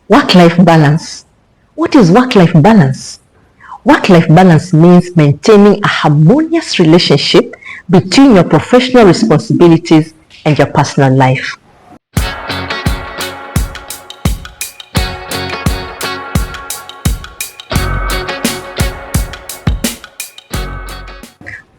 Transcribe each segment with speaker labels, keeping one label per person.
Speaker 1: Work-life balance. What is work-life balance? Work-life balance means maintaining a harmonious relationship between your professional responsibilities and your personal life.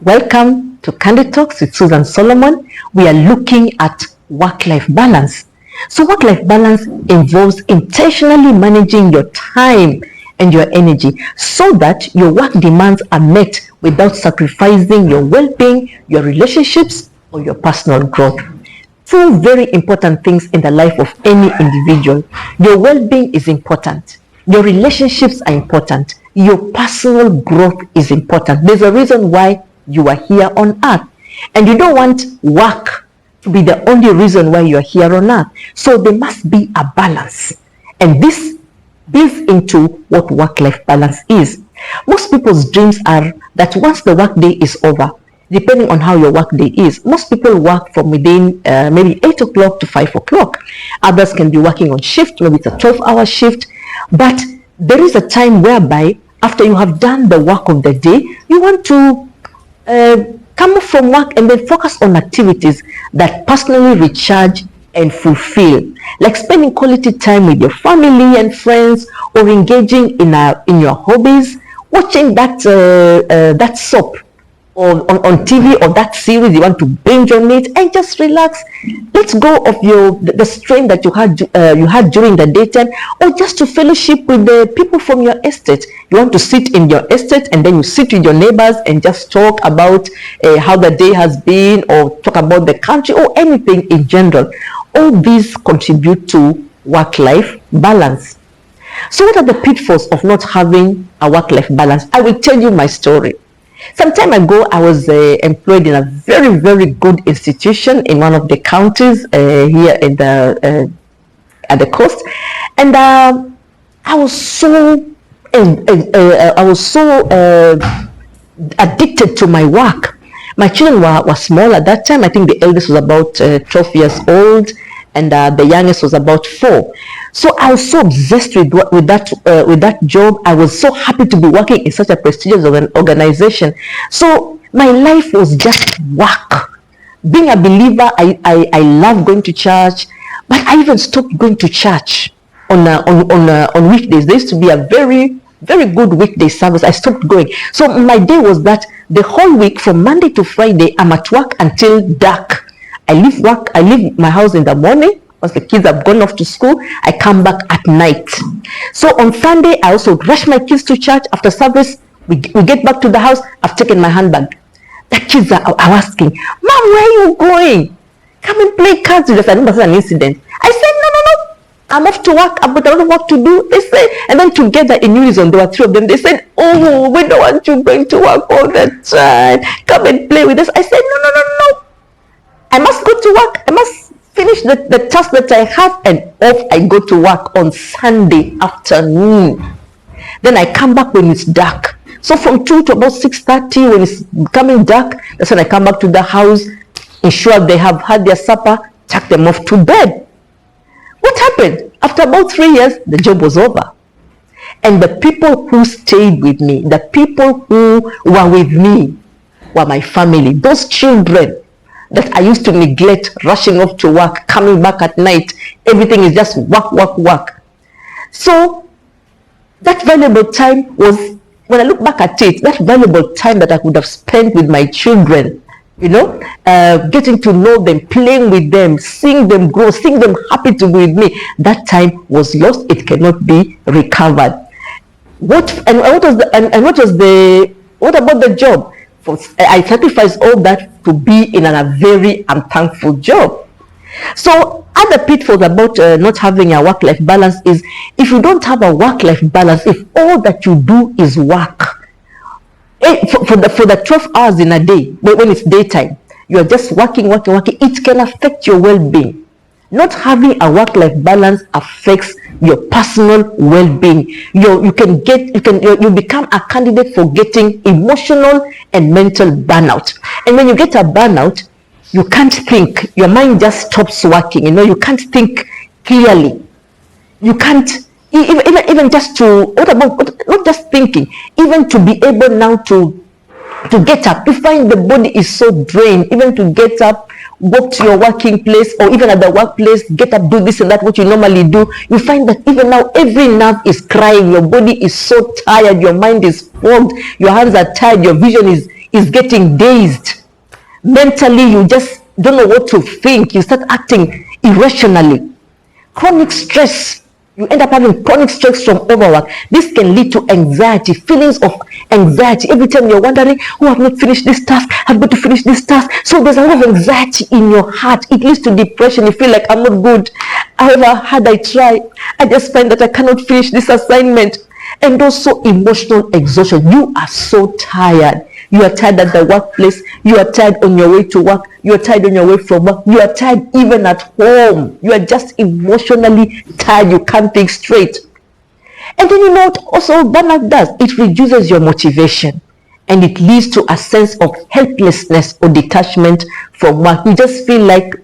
Speaker 1: Welcome to Candid Talks with Susan Solomon. We are looking at work-life balance. So work-life balance involves intentionally managing your time and your energy so that your work demands are met without sacrificing your well-being, your relationships, or your personal growth. Two very important things in the life of any individual. Your well-being is important. Your relationships are important. Your personal growth is important. There's a reason why you are here on earth. And you don't want work to be the only reason why you are here on earth. So there must be a balance. And this builds into what work-life balance is. Most people's dreams are that once the workday is over, depending on how your workday is, most people work from within maybe 8 o'clock to 5 o'clock. Others can be working on shift, maybe it's a 12-hour shift. But there is a time whereby after you have done the work of the day, you want to come from work and then focus on activities that personally recharge and fulfill, like spending quality time with your family and friends, or engaging in your hobbies, watching that soap on TV, or that series you want to binge on it and just relax. Let's go of the strain that you had during the daytime, or just to fellowship with the people from your estate. You want to sit in your estate and then you sit with your neighbors and just talk about how the day has been, or talk about the country, or anything in general. All these contribute to work-life balance. So what are the pitfalls of not having a work-life balance? I will tell you my story. Some time ago, I was employed in a very, very good institution in one of the counties here in at the coast, and I was so addicted to my work. My children were small at that time. I think the eldest was about 12 years old, and the youngest was about 4. So I was so obsessed with that job. I was so happy to be working in such a prestigious organization. So my life was just work. Being a believer, I love going to church, but I even stopped going to church on weekdays. There used to be a very, very good weekday service. I stopped going. So my day was that the whole week from Monday to Friday, I'm at work until dark. I leave my house in the morning. Once the kids have gone off to school, I come back at night. So on Sunday, I also rush my kids to church. After service, we get back to the house. I've taken my handbag. The kids are asking, "Mom, where are you going? Come and play cards with us." I remember an incident. I said, no. I'm off to work. I've got a lot of work to do. They said, and then together in unison, there were 3 of them. They said, "Oh, we don't want you going to work all the time. Come and play with us." I said, no. I must go to work. I must finish the task that I have, and off I go to work on Sunday afternoon. Then I come back when it's dark. So from 2 to about 6:30, when it's becoming dark, that's when I come back to the house, ensure they have had their supper, tuck them off to bed. What happened? After about 3 years, the job was over. And the people who stayed with me, the people who were with me, were my family. Those children that I used to neglect, rushing off to work, coming back at night, everything is just work. So that valuable time was, when I look back at it, that valuable time that I could have spent with my children, getting to know them, playing with them, seeing them grow, seeing them happy to be with me, that time was lost. It cannot be recovered. What about the job? I sacrificed all that to be in a very unthankful job. So other pitfalls about not having a work-life balance is, if you don't have a work-life balance, if all that you do is work, for the 12 hours in a day, when it's daytime, you are just working, it can affect your well-being. Not having a work-life balance affects your personal well-being. You become a candidate for getting emotional and mental burnout. And when you get a burnout, you can't think. Your mind just stops working. You can't think clearly. You can't even just to, what about, not just thinking, even to be able now to get up. You find the body is so drained, even to get up, walk to your working place, or even at the workplace, get up, do this and that, what you normally do. You find that even now, every nerve is crying. Your body is so tired. Your mind is fogged. Your hands are tired. Your vision is getting dazed. Mentally, you just don't know what to think. You start acting irrationally. Chronic stress. You end up having chronic stress from overwork. This can lead to anxiety, feelings of anxiety. Every time you're wondering, oh, I've not finished this task, I've got to finish this task. So there's a lot of anxiety in your heart. It leads to depression. You feel like, I'm not good. However hard I try, I just find that I cannot finish this assignment. And also emotional exhaustion. You are so tired. You are tired at the workplace. You are tired on your way to work. You are tired on your way from work. You are tired even at home. You are just emotionally tired. You can't think straight. And then you know what also burnout does? It reduces your motivation. And it leads to a sense of helplessness or detachment from work. You just feel like,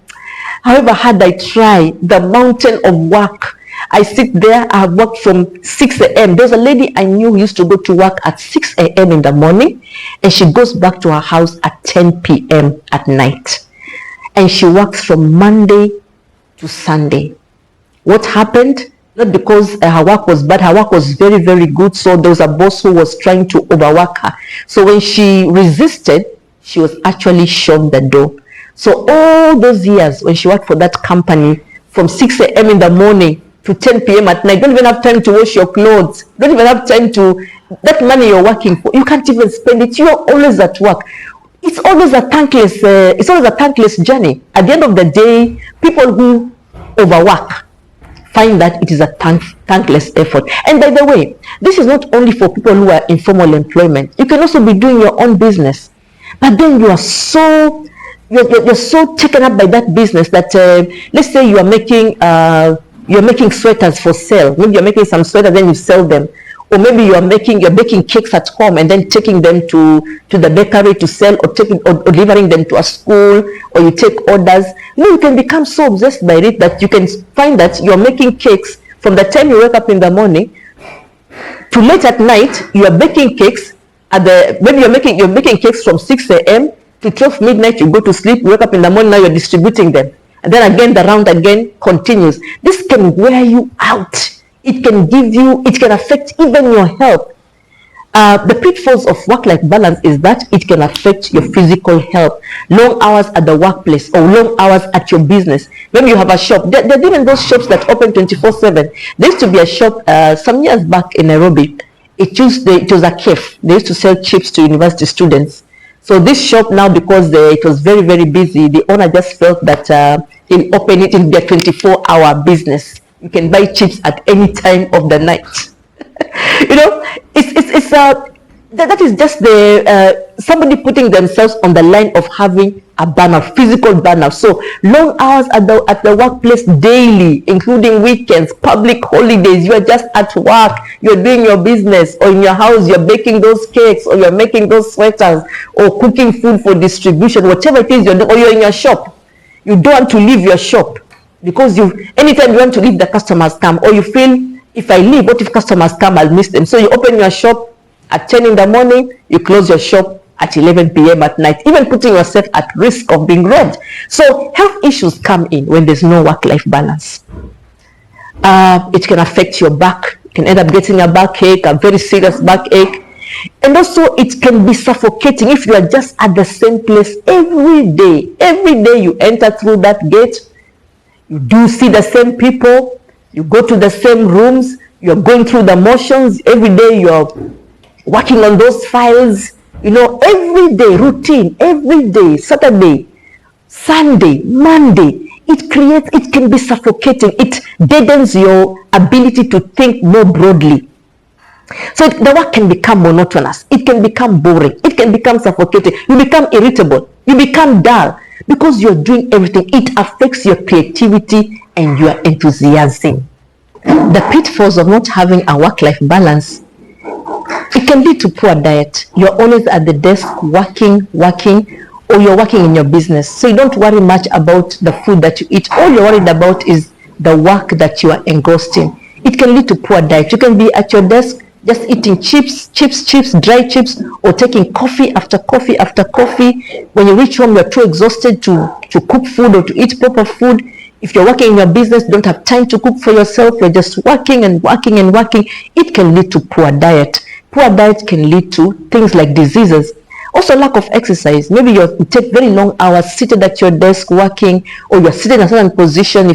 Speaker 1: however hard I try, the mountain of work, I sit there. I have worked from 6 a.m. There's a lady I knew who used to go to work at 6 a.m. in the morning, and she goes back to her house at 10 p.m. at night. And she works from Monday to Sunday. What happened? Not because her work was bad. Her work was very, very good. So there was a boss who was trying to overwork her. So when she resisted, she was actually shown the door. So all those years when she worked for that company, from 6 a.m. in the morning to 10 p.m. at night, don't even have time to wash your clothes, don't even have time to, that money you're working for, you can't even spend it. You're always at work. It's always a thankless journey. At the end of the day, people who overwork find that it is a thankless effort. And by the way, this is not only for people who are in formal employment. You can also be doing your own business, but then you are so you're so taken up by that business that let's say you're making sweaters for sale. Maybe you're making some sweaters, then you sell them. Or maybe you're baking cakes at home and then taking them to the bakery to sell, or delivering them to a school, or you take orders. You can become so obsessed by it that you can find that you're making cakes from the time you wake up in the morning to late at night. You are baking cakes maybe you're making cakes from 6 a.m. to 12 midnight. You go to sleep, you wake up in the morning, now you're distributing them. And then again, the round again continues. This can wear you out. It can affect even your health. The pitfalls of work-life balance is that it can affect your physical health. Long hours at the workplace or long hours at your business. Maybe you have a shop. There are even those shops that open 24/7. There used to be a shop some years back in Nairobi. It was a cafe. They used to sell chips to university students. So this shop now, because it was very, very busy, the owner just felt that he'll open it in their 24-hour business. You can buy chips at any time of the night. That is just somebody putting themselves on the line of having a burnout, physical burnout. So long hours at the workplace daily, including weekends, public holidays. You are just at work. You're doing your business, or in your house, you're baking those cakes, or you're making those sweaters, or cooking food for distribution, whatever it is you're doing, or you're in your shop. You don't want to leave your shop because anytime you want to leave, the customers come, or you feel, if I leave, what if customers come? I'll miss them. So you open your shop at 10 in the morning, you close your shop at 11 p.m. at night, even putting yourself at risk of being robbed. So health issues come in when there's no work-life balance. It can affect your back. You can end up getting a backache, a very serious backache. And also it can be suffocating if you are just at the same place every day. Every day you enter through that gate, you do see the same people, you go to the same rooms, you're going through the motions. Every day you're working on those files, every day, routine, every day, Saturday, Sunday, Monday. It can be suffocating. It deadens your ability to think more broadly. So the work can become monotonous. It can become boring. It can become suffocating. You become irritable. You become dull because you're doing everything. It affects your creativity and your enthusiasm. The pitfalls of not having a work-life balance, it can lead to poor diet. You're always at the desk working, or you're working in your business. So you don't worry much about the food that you eat. All you're worried about is the work that you are engrossed in. It can lead to poor diet. You can be at your desk just eating chips, dry chips, or taking coffee after coffee after coffee. When you reach home, you're too exhausted to cook food or to eat proper food. If you're working in your business, don't have time to cook for yourself, you're just working and working and working. It can lead to poor diet. Poor diet can lead to things like diseases. Also, lack of exercise. Maybe you take very long hours seated at your desk working, or you're sitting in a certain position.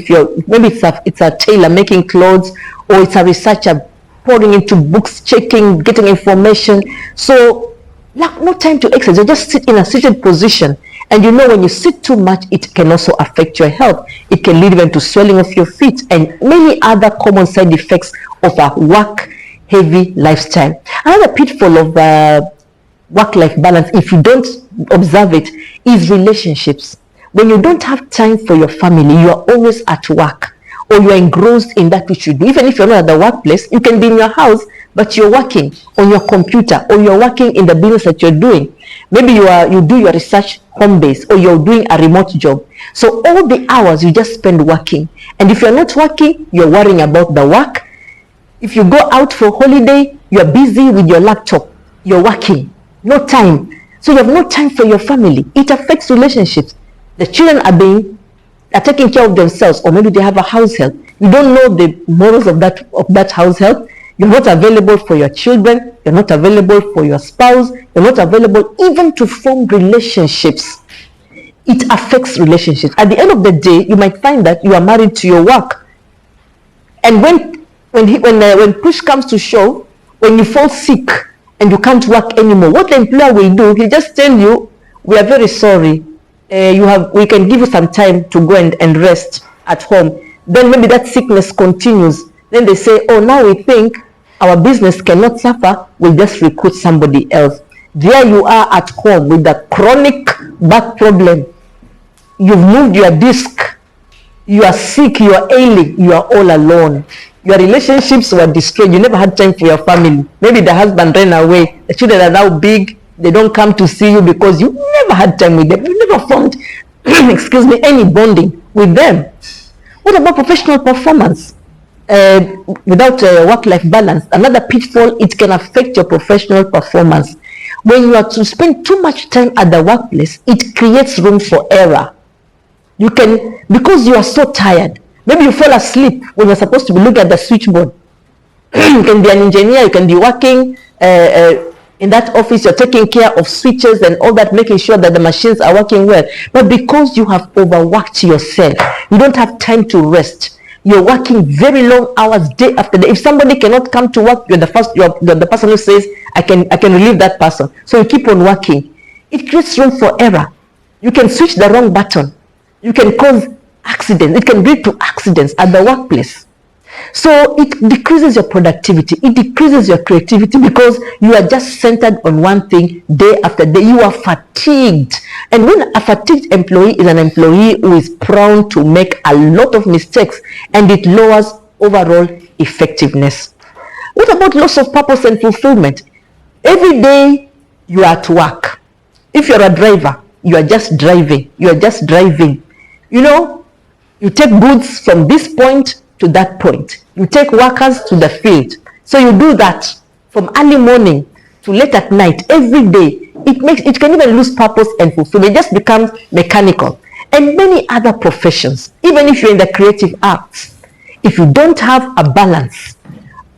Speaker 1: Maybe it's a tailor making clothes, or it's a researcher pouring into books, checking, getting information. So, no time to exercise. You just sit in a seated position. And when you sit too much, it can also affect your health. It can lead even to swelling of your feet and many other common side effects of a work-heavy lifestyle. Another pitfall of work-life balance, if you don't observe it, is relationships. When you don't have time for your family, you are always at work, or you are engrossed in that which you do. Even if you're not at the workplace, you can be in your house, but you're working on your computer, or you're working in the business that you're doing. Maybe you do your research home-based, or you're doing a remote job. So all the hours you just spend working. And if you're not working, you're worrying about the work. If you go out for holiday, you're busy with your laptop. You're working. No time. So you have no time for your family. It affects relationships. The children are taking care of themselves, or maybe they have a house help. You don't know the morals of that house help. You're not available for your children. You're not available for your spouse. You're not available even to form relationships. It affects relationships. At the end of the day, you might find that you are married to your work. And when push comes to shove, when you fall sick and you can't work anymore, what the employer will do, he'll just tell you, we are very sorry. We can give you some time to go and rest at home. Then maybe that sickness continues. Then they say, oh, now we think our business cannot suffer, we'll just recruit somebody else. There you are at home with a chronic back problem. You've moved your disc. You are sick, you are ailing, you are all alone. Your relationships were destroyed. You never had time for your family. Maybe the husband ran away. The children are now big. They don't come to see you because you never had time with them. You never formed, any bonding with them. What about professional performance? Without work-life balance, another pitfall, it can affect your professional performance. When you are to spend too much time at the workplace, it creates room for error. Because you are so tired, maybe you fall asleep when you're supposed to be looking at the switchboard. You can be an engineer, you can be working in that office, you're taking care of switches and all that, making sure that the machines are working well. But because you have overworked yourself, you don't have time to rest. You're working very long hours day after day. If somebody cannot come to work, you're the person who says, I can relieve that person. So you keep on working. It creates room for error. You can switch the wrong button. You can cause accidents. It can lead to accidents at the workplace. So it decreases your productivity. It decreases your creativity because you are just centered on one thing day after day. You are fatigued. And when a fatigued employee is an employee who is prone to make a lot of mistakes, and it lowers overall effectiveness. What about loss of purpose and fulfillment? Every day you are at work. If you're a driver, you are just driving. You are just driving. You take goods from this point to that point. You take workers to the field. So you do that from early morning to late at night, every day. It can even lose purpose and fulfillment. It just becomes mechanical. And many other professions, even if you're in the creative arts, if you don't have a balance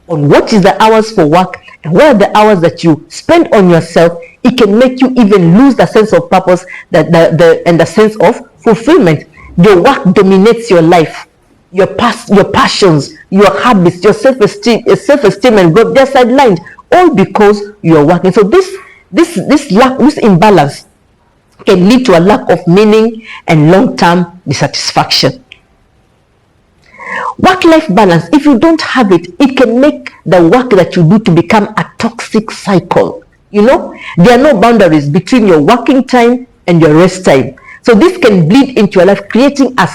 Speaker 1: on what is the hours for work and what are the hours that you spend on yourself, it can make you even lose the sense of purpose and the sense of fulfillment. Your work dominates your life. Your passions, your habits, your self-esteem and growth, they're sidelined, all because you're working. So this imbalance can lead to a lack of meaning and long-term dissatisfaction. Work-life balance, if you don't have it, it can make the work that you do to become a toxic cycle. There are no boundaries between your working time and your rest time. So this can bleed into your life, creating a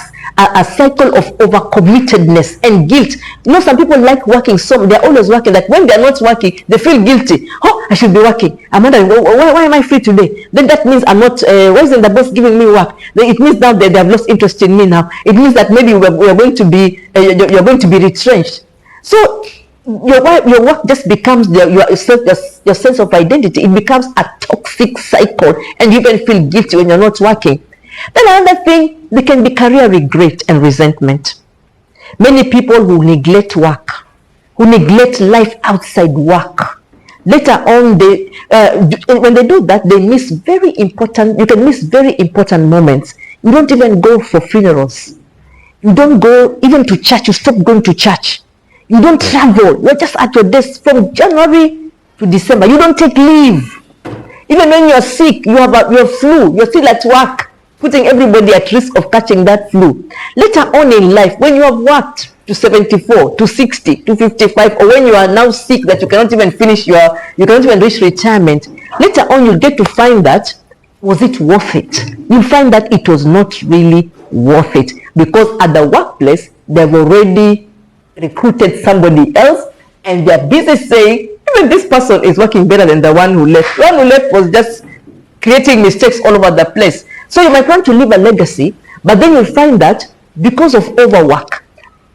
Speaker 1: cycle of overcommittedness and guilt. Some people like working, so they're always working, that when they're not working, they feel guilty. Oh, I should be working. I'm wondering, why am I free today? Then that means I'm not, why isn't the boss giving me work? Then it means now that they have lost interest in me now. It means that maybe you're going to be retrenched. So your work just becomes your sense of identity. It becomes a toxic cycle, and you even feel guilty when you're not working. Then another thing, there can be career regret and resentment. Many people who neglect work, who neglect life outside work, later on when they do that, they miss very important. You can miss very important moments. You don't even go for funerals. You don't go even to church. You stop going to church. You don't travel. You're just at your desk from January to December. You don't take leave. Even when you're sick, you have your flu, you're still at work, putting everybody at risk of catching that flu. Later on in life, when you have worked to 74, to 60, to 55, or when you are now sick that you cannot even you cannot even reach retirement, later on you'll get to find that, was it worth it? You'll find that it was not really worth it, because at the workplace, they've already recruited somebody else, and they're busy saying, even this person is working better than the one who left. The one who left was just creating mistakes all over the place. So you might want to leave a legacy, but then you'll find that because of overwork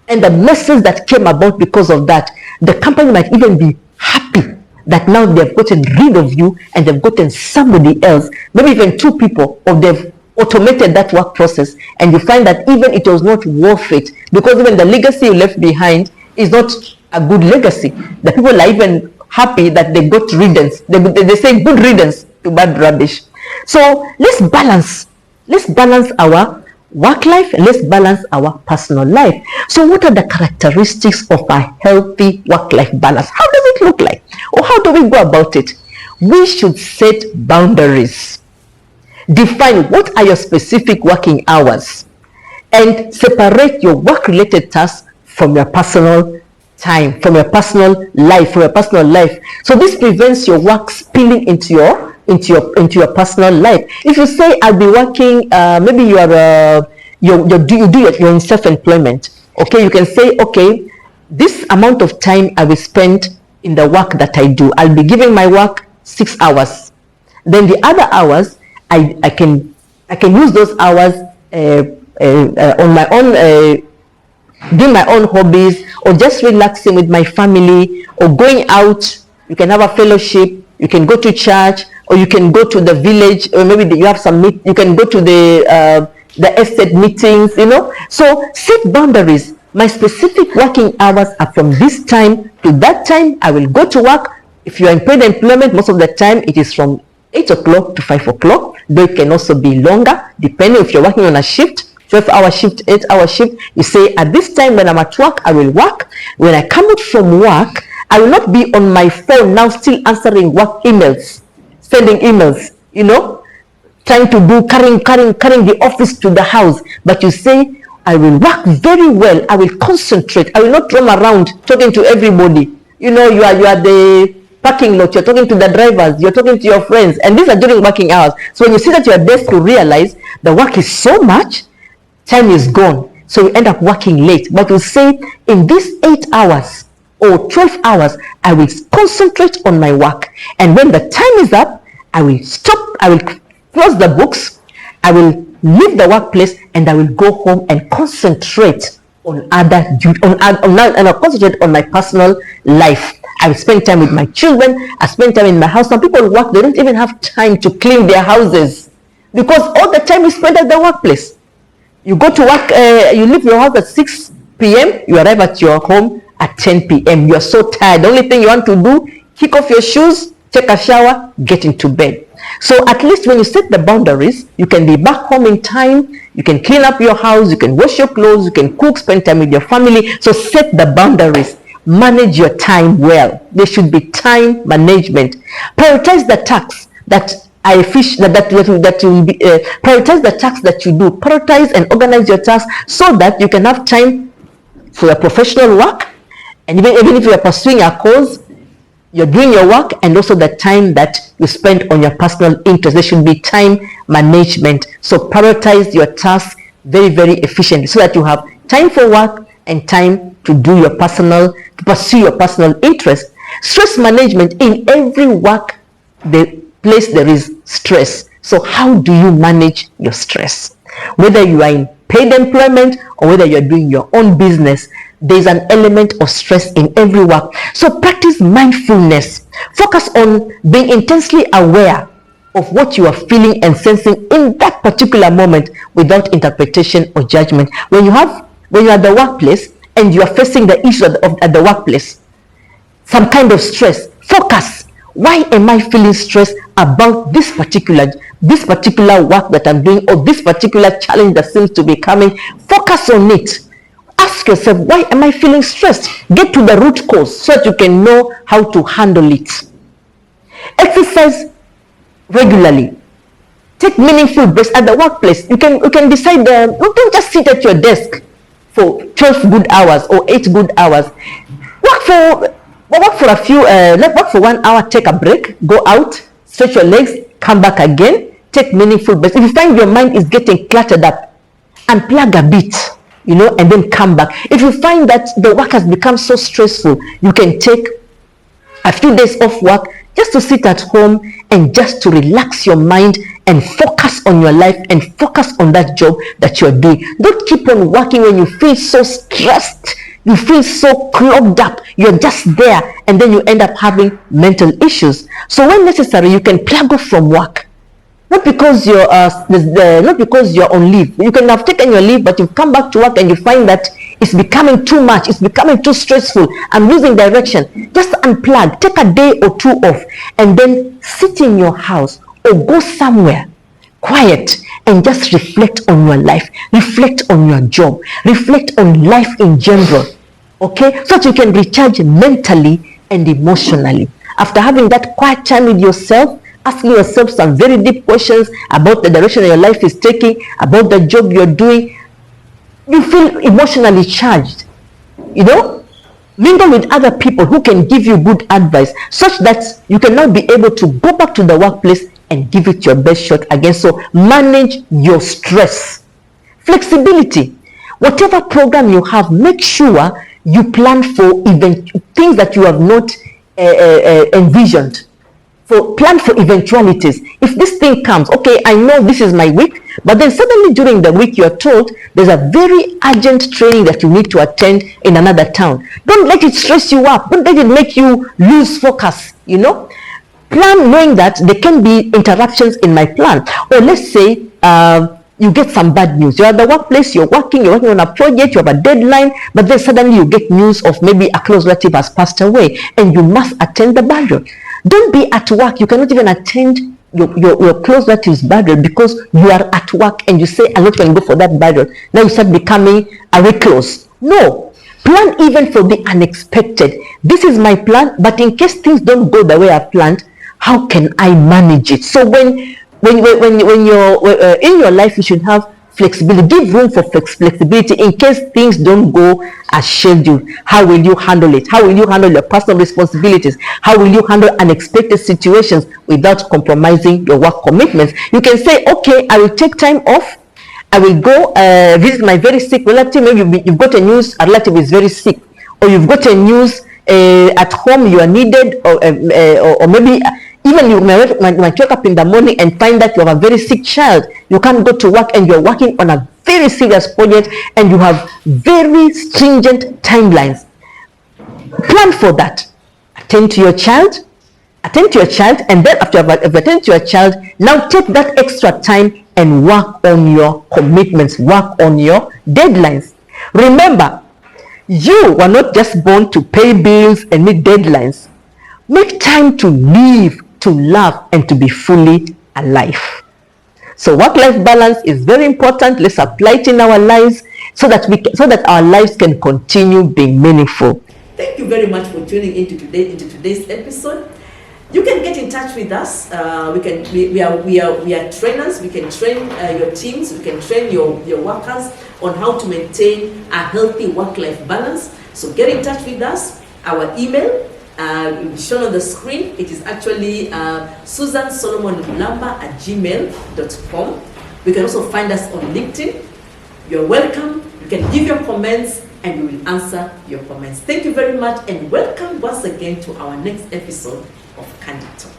Speaker 1: and the messes that came about because of that, the company might even be happy that now they've gotten rid of you and they've gotten somebody else, maybe even two people, or they've automated that work process, and you find that even it was not worth it, because even the legacy you left behind is not a good legacy. The people are even happy that they got riddance. They say good riddance to bad rubbish. So let's balance our work life, and let's balance our personal life. So what are the characteristics of a healthy work-life balance? How does it look like? Or how do we go about it? We should set boundaries. Define what are your specific working hours, and separate your work-related tasks from your personal time, from your personal life, So this prevents your work spilling into your personal life. If you say, I'll be working, maybe you're in self-employment. Okay, you can say, okay, this amount of time I will spend in the work that I do. I'll be giving my work 6 hours. Then the other hours, I can use those hours on my own, doing my own hobbies, or just relaxing with my family, or going out. You can have a fellowship, you can go to church, or you can go to the village, or maybe you have some you can go to the estate meetings, So set boundaries. My specific working hours are from this time to that time. I will go to work. If you are in paid employment, most of the time it is from 8 o'clock to 5 o'clock, though it can also be longer, depending if you're working on a shift, 12-hour shift, 8-hour shift. You say, at this time when I'm at work, I will work. When I come out from work, I will not be on my phone now still answering work emails, sending emails, trying to do, carrying the office to the house. But you say, I will work very well. I will concentrate. I will not roam around talking to everybody. You are the parking lot, you're talking to the drivers, you're talking to your friends, and these are during working hours. So when you sit at your desk, you realize the work is so much, time is gone, so you end up working late. But you say, in these 8 hours or 12 hours, I will concentrate on my work, and when the time is up, I will stop, I will close the books, I will leave the workplace, and I will go home and concentrate on concentrate on my personal life. I will spend time with my children. I spend time in my house. Some people work, they don't even have time to clean their houses because all the time is spent at the workplace. You go to work, you leave your house at 6 p.m., you arrive at your home at 10 p.m. You are so tired. The only thing you want to do, kick off your shoes, take a shower, get into bed. So at least when you set the boundaries, you can be back home in time, you can clean up your house, you can wash your clothes, you can cook, spend time with your family. So set the boundaries. Manage your time well. There should be time management. Prioritize the tasks that are efficient, prioritize the tasks that you do. Prioritize and organize your tasks so that you can have time for your professional work, and even if you are pursuing a cause, you're doing your work, and also the time that you spend on your personal interest. There should be time management. So prioritize your tasks very, very efficiently so that you have time for work and time to pursue your personal interest. Stress management. In every work place there is stress. So how do you manage your stress? Whether you are in paid employment or whether you're doing your own business, there's an element of stress in every work. So practice mindfulness. Focus on being intensely aware of what you are feeling and sensing in that particular moment without interpretation or judgment. When you're at the workplace and you are facing the issue at the workplace, some kind of stress, focus. Why am I feeling stressed about this particular work that I'm doing, or this particular challenge that seems to be coming? Focus on it. Ask yourself, why am I feeling stressed? Get to the root cause so that you can know how to handle it. Exercise regularly. Take meaningful breaks at the workplace. You can decide, don't just sit at your desk for 12 good hours or 8 good hours. Work for 1 hour, take a break, go out, stretch your legs, come back again, take meaningful breaks. If you find your mind is getting cluttered up, unplug a bit, and then come back. If you find that the work has become so stressful, you can take a few days off work just to sit at home and just to relax your mind and focus on your life and focus on that job that you're doing. Don't keep on working when you feel so stressed. You feel so clogged up. You're just there, and then you end up having mental issues. So when necessary, you can plug off from work. Not because you're on leave. You can have taken your leave, but you've come back to work and you find that it's becoming too much. It's becoming too stressful. I'm losing direction. Just unplug. Take a day or two off, and then sit in your house or go somewhere quiet and just reflect on your life, reflect on your job, reflect on life in general, okay, so that you can recharge mentally and emotionally. After having that quiet time with yourself, asking yourself some very deep questions about the direction your life is taking, about the job you're doing, you feel emotionally charged. Mingle with other people who can give you good advice, such that you can now be able to go back to the workplace and give it your best shot again. So manage your stress. Flexibility. Whatever program you have, make sure you plan for things that you have not envisioned. Plan for eventualities. If this thing comes, okay, I know this is my week, but then suddenly during the week you're told there's a very urgent training that you need to attend in another town. Don't let it stress you up. Don't let it make you lose focus, Plan knowing that there can be interruptions in my plan. Or let's say you get some bad news. You're at the workplace, you're working on a project, you have a deadline, but then suddenly you get news of maybe a close relative has passed away and you must attend the burial. Don't be at work. You cannot even attend your close relative's burial because you are at work and you say, I'm not going to go for that burial. Now you start becoming a recluse. No. Plan even for the unexpected. This is my plan, but in case things don't go the way I've planned, how can I manage it? So when you're in your life, you should have flexibility. Give room for flexibility in case things don't go as scheduled. How will you handle it? How will you handle your personal responsibilities? How will you handle unexpected situations without compromising your work commitments? You can say, okay, I will take time off. I will go visit my very sick relative. Maybe you've got a news, a relative is very sick, or you've got a news at home you are needed, or maybe even you might wake up in the morning and find that you have a very sick child. You can't go to work and you're working on a very serious project and you have very stringent timelines. Plan for that. Attend to your child, and then after you've attended to your child, now take that extra time and work on your commitments, work on your deadlines. Remember, you were not just born to pay bills and meet deadlines. Make time to live, to love, and to be fully alive. So work-life balance is very important. Let's apply it in our lives so that our lives can continue being meaningful. Thank you very much for tuning into today's episode. You can get in touch with us. We are trainers. We can train your teams. We can train your workers on how to maintain a healthy work-life balance. So get in touch with us. Our email will be shown on the screen. It is actually susansolomonlamba@gmail.com. You can also find us on LinkedIn. You're welcome. You can give your comments and we will answer your comments. Thank you very much and welcome once again to our next episode of Candid Talk.